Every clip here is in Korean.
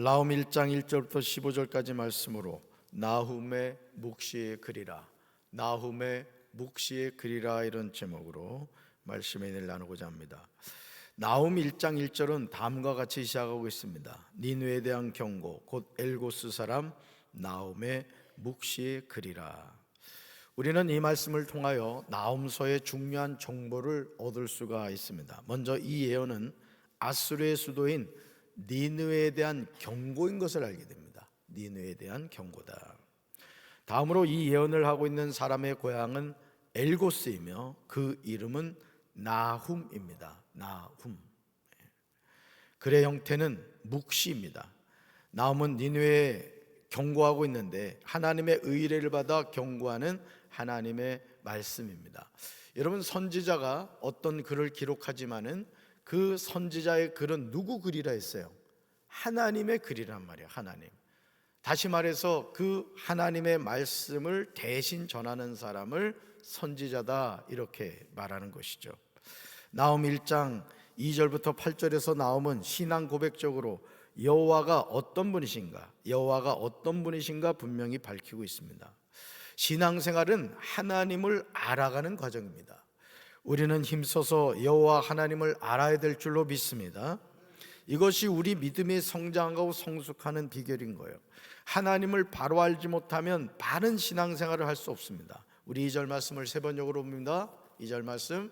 오늘 나훔 1장 1절부터 15절까지 말씀으로 나훔의 묵시의 글이라, 나훔의 묵시의 글이라, 이런 제목으로 말씀을 나누고자 합니다. 나훔 1장 1절은 다음과 같이 시작하고 있습니다. 니느웨에 대한 경고, 곧 엘고스 사람 나훔의 묵시의 글이라. 우리는 이 말씀을 통하여 나훔서의 중요한 정보를 얻을 수가 있습니다. 먼저 이 예언은 아수르의 수도인 니느웨에 대한 경고인 것을 알게 됩니다. 니느웨에 대한 경고다. 다음으로 이 예언을 하고 있는 사람의 고향은 엘고스이며 그 이름은 나훔입니다. 나훔. 글의 형태는 묵시입니다. 나훔은 니느웨에 경고하고 있는데 하나님의 의뢰를 받아 경고하는 하나님의 말씀입니다. 여러분, 선지자가 어떤 글을 기록하지만은 그 선지자의 글은 누구 글이라 했어요? 하나님의 글이란 말이에요. 하나님. 다시 말해서 그 하나님의 말씀을 대신 전하는 사람을 선지자다, 이렇게 말하는 것이죠. 나훔 1장 2절부터 8절에서 나훔은 신앙 고백적으로 여호와가 어떤 분이신가 분명히 밝히고 있습니다. 신앙생활은 하나님을 알아가는 과정입니다. 우리는 힘써서 여호와 하나님을 알아야 될 줄로 믿습니다. 이것이 우리 믿음이 성장하고 성숙하는 비결인 거예요. 하나님을 바로 알지 못하면 바른 신앙생활을 할 수 없습니다. 우리 2절 말씀을 세 번역으로 봅니다. 2절 말씀,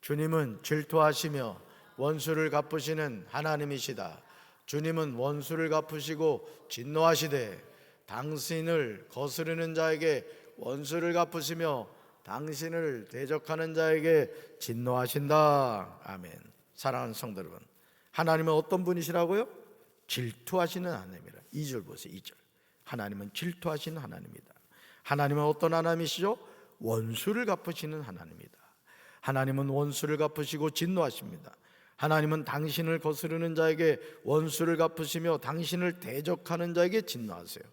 주님은 질투하시며 원수를 갚으시는 하나님이시다. 주님은 원수를 갚으시고 진노하시되 당신을 거스르는 자에게 원수를 갚으시며 당신을 대적하는 자에게 진노하신다. 아멘. 사랑하는 성도 여러분, 하나님은 어떤 분이시라고요? 질투하시는 하나님이라. 2절 보세요. 2절. 하나님은 질투하시는 하나님이다. 하나님은 어떤 하나님이시죠? 원수를 갚으시는 하나님이다. 하나님은 원수를 갚으시고 진노하십니다. 하나님은 당신을 거스르는 자에게 원수를 갚으시며 당신을 대적하는 자에게 진노하세요.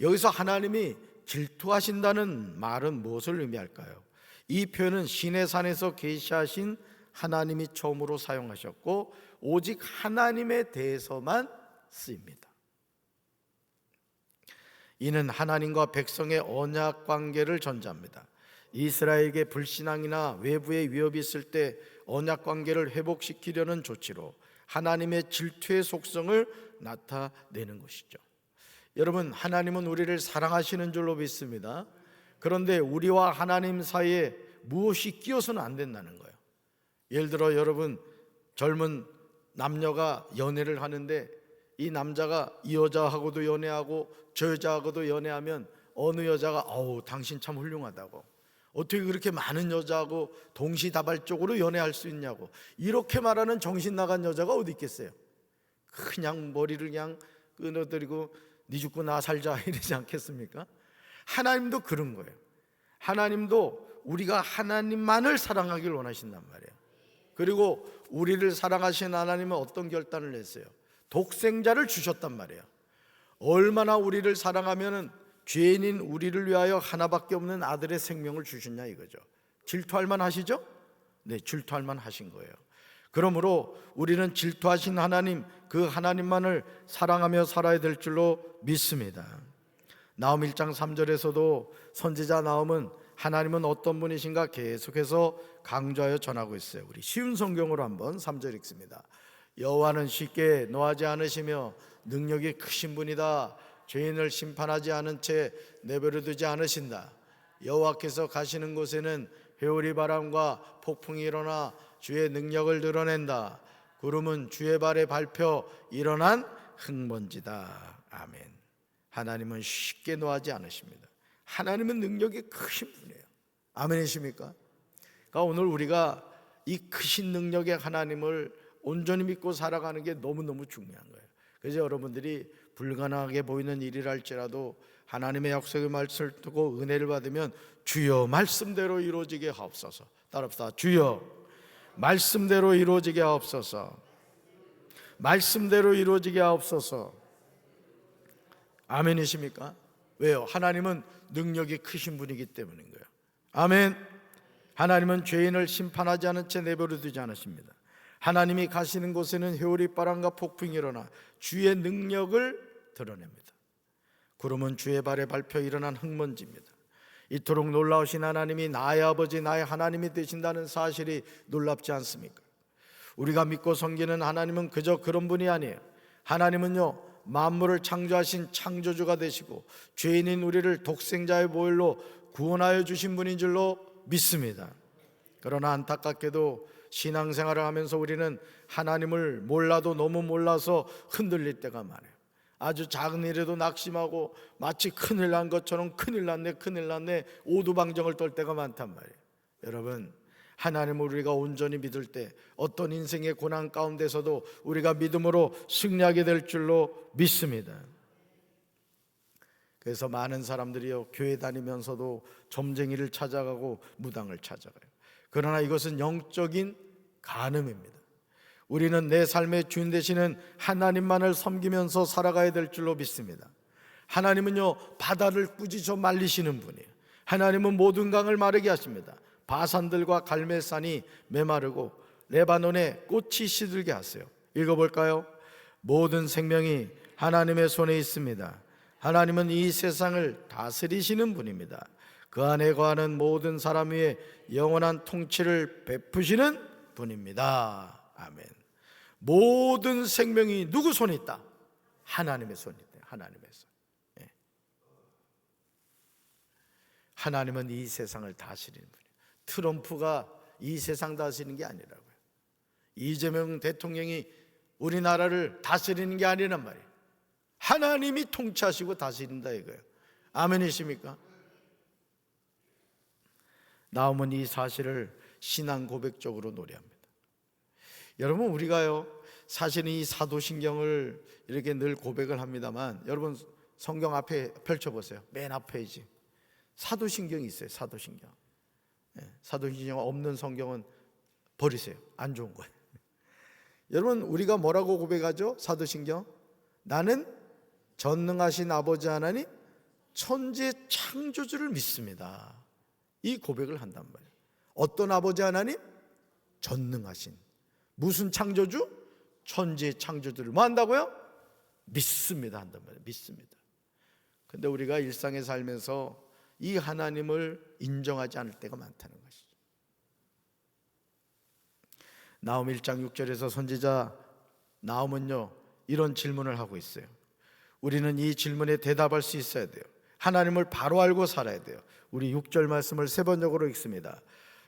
여기서 하나님이 질투하신다는 말은 무엇을 의미할까요? 이 표현은 신의 산에서 계시하신 하나님이 처음으로 사용하셨고 오직 하나님에 대해서만 쓰입니다. 이는 하나님과 백성의 언약 관계를 전제합니다. 이스라엘에게 불신앙이나 외부의 위협이 있을 때 언약 관계를 회복시키려는 조치로 하나님의 질투의 속성을 나타내는 것이죠. 여러분, 하나님은 우리를 사랑하시는 줄로 믿습니다. 그런데 우리와 하나님 사이에 무엇이 끼어서는 안 된다는 거예요. 예를 들어 여러분, 젊은 남녀가 연애를 하는데 이 남자가 이 여자하고도 연애하고 저 여자하고도 연애하면 어느 여자가 당신 참 훌륭하다고, 어떻게 그렇게 많은 여자하고 동시다발적으로 연애할 수 있냐고, 이렇게 말하는 정신 나간 여자가 어디 있겠어요? 그냥 머리를 그냥 끊어뜨리고 네 죽고 나 살자 이러지 않겠습니까? 하나님도 그런 거예요. 하나님도 우리가 하나님만을 사랑하길 원하신단 말이에요. 그리고 우리를 사랑하신 하나님은 어떤 결단을 했어요? 독생자를 주셨단 말이에요. 얼마나 우리를 사랑하면은 죄인인 우리를 위하여 하나밖에 없는 아들의 생명을 주셨냐 이거죠. 질투할 만 하시죠? 네, 질투할 만 하신 거예요. 그러므로 우리는 질투하신 하나님, 그 하나님만을 사랑하며 살아야 될 줄로 믿습니다. 나훔 1장 3절에서도 선지자 나훔은 하나님은 어떤 분이신가 계속해서 강조하여 전하고 있어요. 우리 쉬운 성경으로 한번 3절 읽습니다. 여호와는 쉽게 노하지 않으시며 능력이 크신 분이다. 죄인을 심판하지 않은 채 내버려 두지 않으신다. 여호와께서 가시는 곳에는 회오리 바람과 폭풍이 일어나 주의 능력을 드러낸다. 구름은 주의 발에 밟혀 일어난 흙먼지다. 아멘. 하나님은 쉽게 노하지 않으십니다. 하나님은 능력이 크신 분이에요. 아멘이십니까? 그러니까 오늘 우리가 이 크신 능력의 하나님을 온전히 믿고 살아가는 게 너무너무 중요한 거예요. 그래서 여러분들이 불가능하게 보이는 일이라 할지라도 하나님의 약속의 말씀을 듣고 은혜를 받으면 주여 말씀대로 이루어지게 하옵소서. 따라합시다. 주여 말씀대로 이루어지게 하옵소서. 말씀대로 이루어지게 하옵소서. 아멘이십니까? 왜요? 하나님은 능력이 크신 분이기 때문인 거예요. 아멘. 하나님은 죄인을 심판하지 않은 채 내버려 두지 않으십니다. 하나님이 가시는 곳에는 회오리 바람과 폭풍이 일어나 주의 능력을 드러냅니다. 구름은 주의 발에 밟혀 일어난 흙먼지입니다. 이토록 놀라우신 하나님이 나의 아버지 나의 하나님이 되신다는 사실이 놀랍지 않습니까? 우리가 믿고 섬기는 하나님은 그저 그런 분이 아니에요. 하나님은요, 만물을 창조하신 창조주가 되시고 죄인인 우리를 독생자의 보혈로 구원하여 주신 분인 줄로 믿습니다. 그러나 안타깝게도 신앙생활을 하면서 우리는 하나님을 몰라도 너무 몰라서 흔들릴 때가 많아요. 아주 작은 일에도 낙심하고 마치 큰일 난 것처럼 큰일 났네 오두방정을 떨 때가 많단 말이에요. 여러분, 하나님을 우리가 온전히 믿을 때 어떤 인생의 고난 가운데서도 우리가 믿음으로 승리하게 될 줄로 믿습니다. 그래서 많은 사람들이요, 교회 다니면서도 점쟁이를 찾아가고 무당을 찾아가요. 그러나 이것은 영적인 간음입니다. 우리는 내 삶의 주인 되시는 하나님만을 섬기면서 살아가야 될 줄로 믿습니다. 하나님은요, 바다를 꾸짖어 말리시는 분이에요. 하나님은 모든 강을 마르게 하십니다. 바산들과 갈멜산이 메마르고 레바논에 꽃이 시들게 하세요. 읽어볼까요? 모든 생명이 하나님의 손에 있습니다. 하나님은 이 세상을 다스리시는 분입니다. 그 안에 거하는 모든 사람 위에 영원한 통치를 베푸시는 분입니다. 아멘. 모든 생명이 누구 손에 있다? 하나님의 손에 있다. 하나님의 손. 예. 하나님은 이 세상을 다스리는 분이에요. 트럼프가 이 세상 다스리는 게 아니라고요. 이재명 대통령이 우리나라를 다스리는 게 아니란 말이에요. 하나님이 통치하시고 다스린다 이거예요. 아멘이십니까? 나오면 이 사실을 신앙 고백적으로 노래합니다. 여러분, 우리가요, 사실은 이 사도신경을 이렇게 늘 고백을 합니다만, 여러분 성경 앞에 펼쳐보세요. 맨 앞 페이지 사도신경이 있어요. 사도신경. 사도신경 없는 성경은 버리세요. 안 좋은 거예요. 여러분, 우리가 뭐라고 고백하죠? 사도신경, 나는 전능하신 아버지 하나님 천지 창조주를 믿습니다. 이 고백을 한단 말이에요. 어떤 아버지 하나님? 전능하신. 무슨 창조주? 천지의 창조주를 뭐 한다고요? 믿습니다 한단 말이에요. 믿습니다. 근데 우리가 일상에 살면서 이 하나님을 인정하지 않을 때가 많다는 것이죠. 나홈 1장 6절에서 선지자 나홈은요, 이런 질문을 하고 있어요. 우리는 이 질문에 대답할 수 있어야 돼요. 하나님을 바로 알고 살아야 돼요. 우리 6절 말씀을 세 번역으로 읽습니다.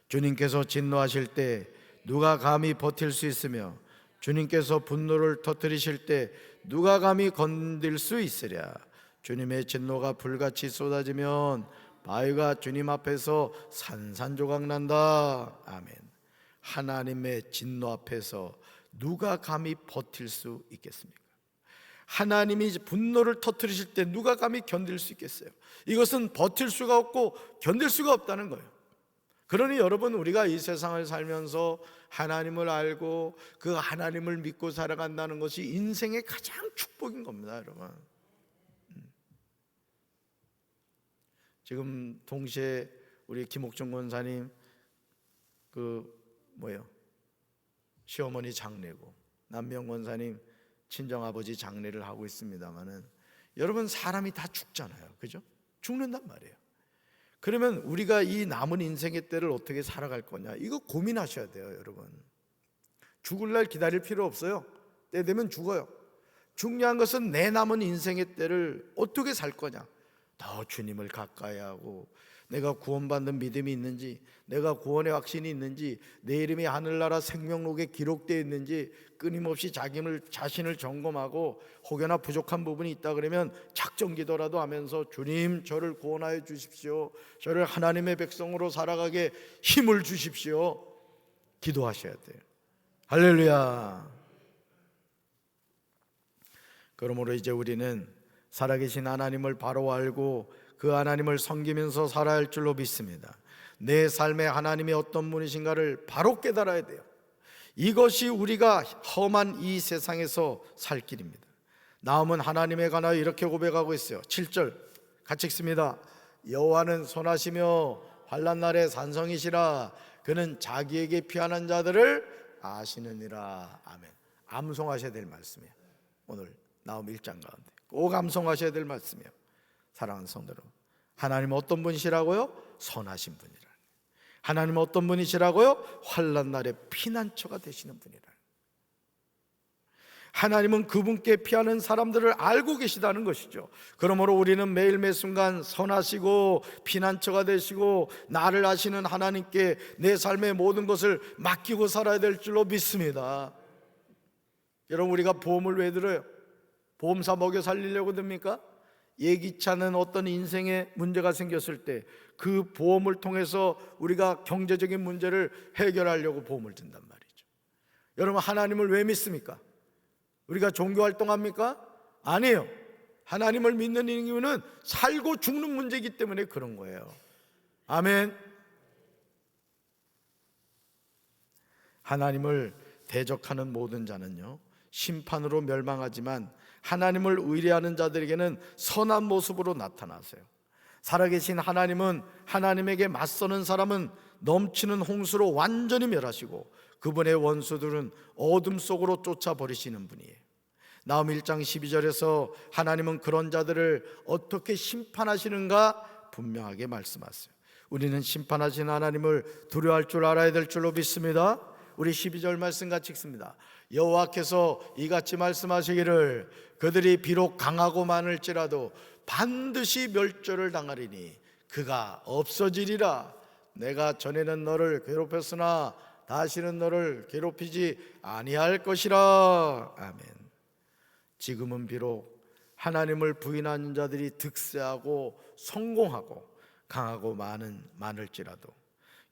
주님께서 진노하실 때 누가 감히 버틸 수 있으며 주님께서 분노를 터뜨리실 때 누가 감히 건들 수 있으랴. 주님의 진노가 불같이 쏟아지면 바위가 주님 앞에서 산산조각 난다. 아멘. 하나님의 진노 앞에서 누가 감히 버틸 수 있겠습니까? 하나님이 분노를 터뜨리실 때 누가 감히 견딜 수 있겠어요? 이것은 버틸 수가 없고 견딜 수가 없다는 거예요. 그러니 여러분, 우리가 이 세상을 살면서 하나님을 알고 그 하나님을 믿고 살아간다는 것이 인생의 가장 축복인 겁니다, 여러분. 지금 동시에 우리 김옥정 권사님 시어머니 장례고 남명 권사님 친정아버지 장례를 하고 있습니다만은, 여러분, 사람이 다 죽잖아요. 그죠? 죽는단 말이에요. 그러면 우리가 이 남은 인생의 때를 어떻게 살아갈 거냐, 이거 고민하셔야 돼요. 여러분, 죽을 날 기다릴 필요 없어요. 때 되면 죽어요. 중요한 것은 내 남은 인생의 때를 어떻게 살 거냐, 더 주님을 가까이 하고 내가 구원받는 믿음이 있는지, 내가 구원의 확신이 있는지, 내 이름이 하늘나라 생명록에 기록되어 있는지 끊임없이 자신을 점검하고 혹여나 부족한 부분이 있다 그러면 작정기도라도 하면서 주님, 저를 구원하여 주십시오, 저를 하나님의 백성으로 살아가게 힘을 주십시오, 기도하셔야 돼요. 할렐루야. 그러므로 이제 우리는 살아계신 하나님을 바로 알고 그 하나님을 섬기면서 살아야 할 줄로 믿습니다. 내 삶에 하나님이 어떤 분이신가를 바로 깨달아야 돼요. 이것이 우리가 험한 이 세상에서 살 길입니다. 나홈은 하나님에 관하여 이렇게 고백하고 있어요. 7절 같이 읽습니다. 여호와는 선하시며 환난 날에 산성이시라. 그는 자기에게 피하는 자들을 아시느니라. 아멘. 암송하셔야 될 말씀이에요. 오늘 나옴 1장 가운데 꼭 암송하셔야 될 말씀이에요. 사랑하는 성도 여러분, 하나님은 어떤 분이시라고요? 선하신 분이라. 하나님은 어떤 분이시라고요? 환난 날에 피난처가 되시는 분이라. 하나님은 그분께 피하는 사람들을 알고 계시다는 것이죠. 그러므로 우리는 매일 매 순간 선하시고 피난처가 되시고 나를 아시는 하나님께 내 삶의 모든 것을 맡기고 살아야 될 줄로 믿습니다. 여러분, 우리가 보험을 왜 들어요? 보험사 먹여 살리려고 듭니까? 예기치 않은 어떤 인생에 문제가 생겼을 때 그 보험을 통해서 우리가 경제적인 문제를 해결하려고 보험을 든단 말이죠. 여러분, 하나님을 왜 믿습니까? 우리가 종교활동합니까? 아니에요. 하나님을 믿는 이유는 살고 죽는 문제이기 때문에 그런 거예요. 아멘. 하나님을 대적하는 모든 자는요, 심판으로 멸망하지만 하나님을 의뢰하는 자들에게는 선한 모습으로 나타나세요. 살아계신 하나님은 하나님에게 맞서는 사람은 넘치는 홍수로 완전히 멸하시고 그분의 원수들은 어둠 속으로 쫓아버리시는 분이에요. 나홈 1장 12절에서 하나님은 그런 자들을 어떻게 심판하시는가 분명하게 말씀하세요. 우리는 심판하신 하나님을 두려워할 줄 알아야 될 줄로 믿습니다. 우리 12절 말씀 같이 읽습니다. 여호와께서 이같이 말씀하시기를 그들이 비록 강하고 많을지라도 반드시 멸절을 당하리니 그가 없어지리라. 내가 전에는 너를 괴롭혔으나 다시는 너를 괴롭히지 아니할 것이라. 아멘. 지금은 비록 하나님을 부인하는 자들이 득세하고 성공하고 강하고 많을지라도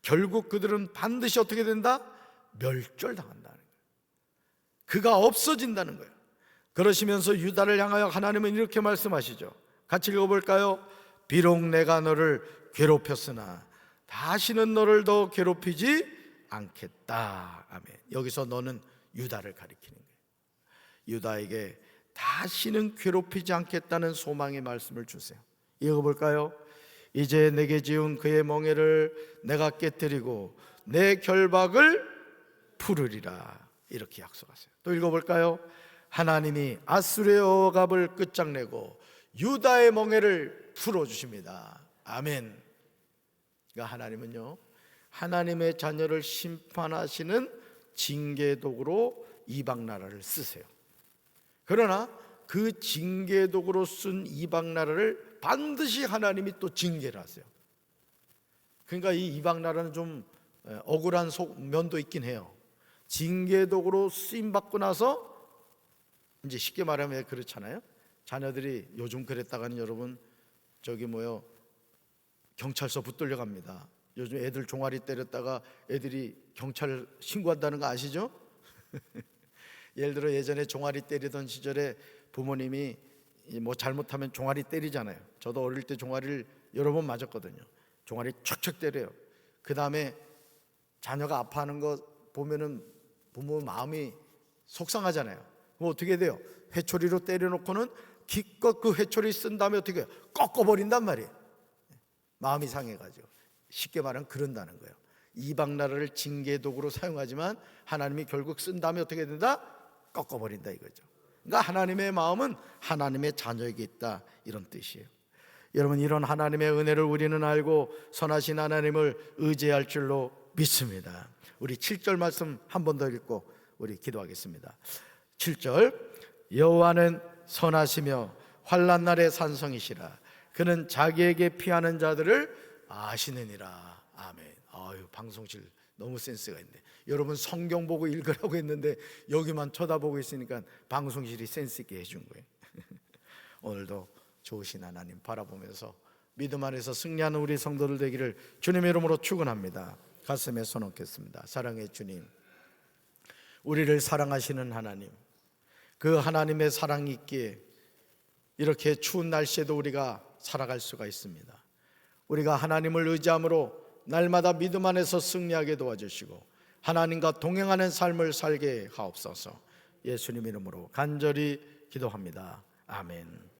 결국 그들은 반드시 어떻게 된다? 멸절당한다는 거예요. 그가 없어진다는 거예요. 그러시면서 유다를 향하여 하나님은 이렇게 말씀하시죠. 같이 읽어볼까요? 비록 내가 너를 괴롭혔으나 다시는 너를 더 괴롭히지 않겠다. 아멘. 여기서 너는 유다를 가리키는 거예요. 유다에게 다시는 괴롭히지 않겠다는 소망의 말씀을 주세요. 읽어볼까요? 이제 내게 지은 그의 멍에를 내가 깨뜨리고 내 결박을 풀으리라. 이렇게 약속하세요. 또 읽어볼까요? 하나님이 아수르의 억압을 끝장내고 유다의 멍에를 풀어주십니다. 아멘. 그러니까 하나님은요, 하나님의 자녀를 심판하시는 징계 도구로 이방 나라를 쓰세요. 그러나 그 징계 도구로 쓴 이방 나라를 반드시 하나님이 또 징계를 하세요. 그러니까 이 이방 나라는 좀 억울한 면도 있긴 해요. 징계 도구로 쓰임 받고 나서 이제 쉽게 말하면 그렇잖아요. 자녀들이 요즘 그랬다가는 여러분 경찰서 붙들려 갑니다. 요즘 애들 종아리 때렸다가 애들이 경찰 신고한다는 거 아시죠? 예를 들어 예전에 종아리 때리던 시절에 부모님이 뭐 잘못하면 종아리 때리잖아요. 저도 어릴 때 종아리를 여러 번 맞았거든요. 종아리 척척 때려요. 그 다음에 자녀가 아파하는 거 보면은 부모 마음이 속상하잖아요. 그럼 어떻게 돼요? 회초리로 때려놓고는 기껏 그 회초리 쓴 다음에 어떻게 해요? 꺾어버린단 말이에요. 마음이 상해가지고. 쉽게 말하면 그런다는 거예요. 이방 나라를 징계 도구로 사용하지만 하나님이 결국 쓴 다음에 어떻게 된다? 꺾어버린다 이거죠. 그러니까 하나님의 마음은 하나님의 자녀에게 있다, 이런 뜻이에요. 여러분, 이런 하나님의 은혜를 우리는 알고 선하신 하나님을 의지할 줄로 믿습니다. 우리 7절 말씀 한 번 더 읽고 우리 기도하겠습니다. 7절, 여호와는 선하시며 환난 날의 산성이시라. 그는 자기에게 피하는 자들을 아시느니라. 아멘. 아유, 방송실 너무 센스가 있네. 여러분 성경 보고 읽으라고 했는데 여기만 쳐다보고 있으니까 방송실이 센스 있게 해준 거예요. 오늘도 좋으신 하나님 바라보면서 믿음 안에서 승리하는 우리 성도들 되기를 주님의 이름으로 축원합니다. 가슴에 손 얹겠습니다. 사랑의 주님, 우리를 사랑하시는 하나님, 그 하나님의 사랑이 있기에 이렇게 추운 날씨에도 우리가 살아갈 수가 있습니다. 우리가 하나님을 의지함으로 날마다 믿음 안에서 승리하게 도와주시고 하나님과 동행하는 삶을 살게 하옵소서. 예수님 이름으로 간절히 기도합니다. 아멘.